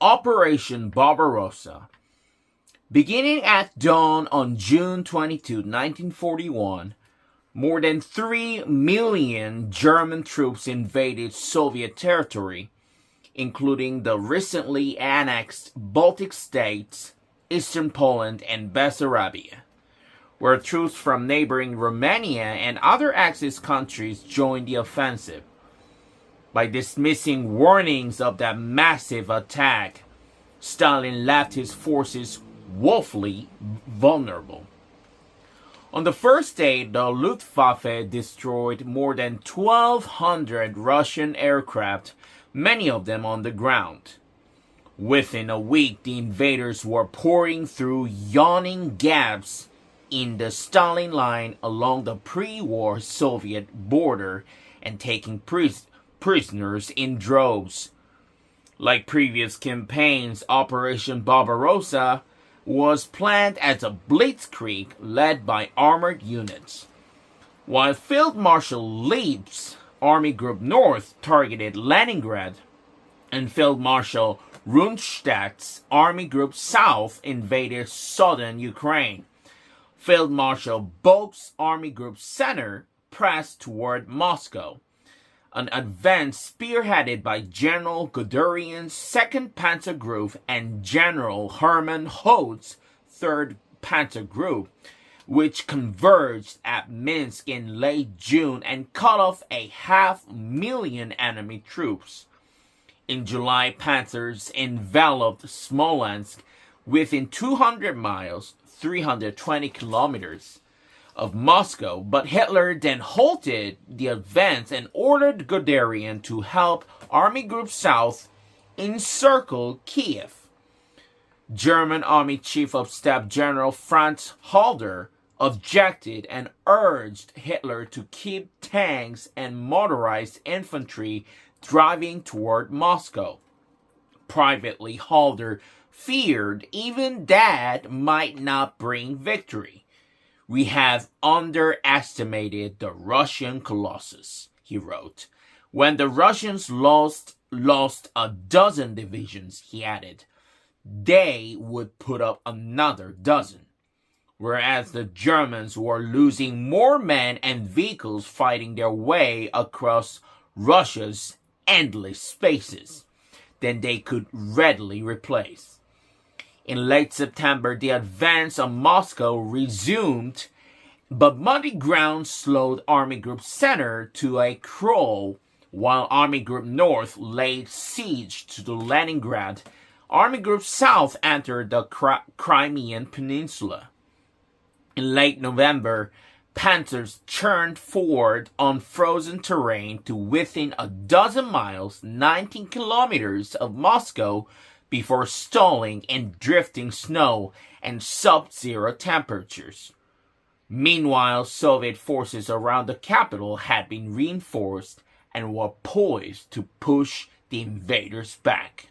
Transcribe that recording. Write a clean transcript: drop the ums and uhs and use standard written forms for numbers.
Operation Barbarossa. Beginning at dawn on June 22, 1941, more than 3 million German troops invaded Soviet territory, including the recently annexed Baltic states, Eastern Poland, and Bessarabia, where troops from neighboring Romania and other Axis countries joined the offensive. By dismissing warnings of that massive attack, Stalin left his forces woefully vulnerable. On the first day, the Luftwaffe destroyed more than 1,200 Russian aircraft, many of them on the ground. Within a week, the invaders were pouring through yawning gaps in the Stalin line along the pre-war Soviet border and taking prisoners in droves. Like previous campaigns, Operation Barbarossa was planned as a blitzkrieg led by armored units. While Field Marshal Leib's Army Group North targeted Leningrad, and Field Marshal Rundstedt's Army Group South invaded southern Ukraine, Field Marshal Boke's Army Group Center pressed toward Moscow. An advance spearheaded by General Guderian's 2nd Panzer Group and General Hermann Hoth's 3rd Panzer Group, which converged at Minsk in late June and cut off 500,000 enemy troops. In July, panzers enveloped Smolensk within 200 miles, 320 kilometers, of Moscow, but Hitler then halted the advance and ordered Guderian to help Army Group South encircle Kiev. German Army Chief of Staff General Franz Halder objected and urged Hitler to keep tanks and motorized infantry driving toward Moscow. Privately, Halder feared even that might not bring victory. "We have underestimated the Russian colossus," he wrote. "When the Russians lost a dozen divisions," he added, "they would put up another dozen." Whereas the Germans were losing more men and vehicles fighting their way across Russia's endless spaces than they could readily replace. In late September, the advance on Moscow resumed, but muddy ground slowed Army Group Center to a crawl, while Army Group North laid siege to Leningrad. Army Group South entered the Crimean Peninsula. In late November, panzers churned forward on frozen terrain to within a dozen miles, 19 kilometers of Moscow, before stalling in drifting snow and sub-zero temperatures. Meanwhile, Soviet forces around the capital had been reinforced and were poised to push the invaders back.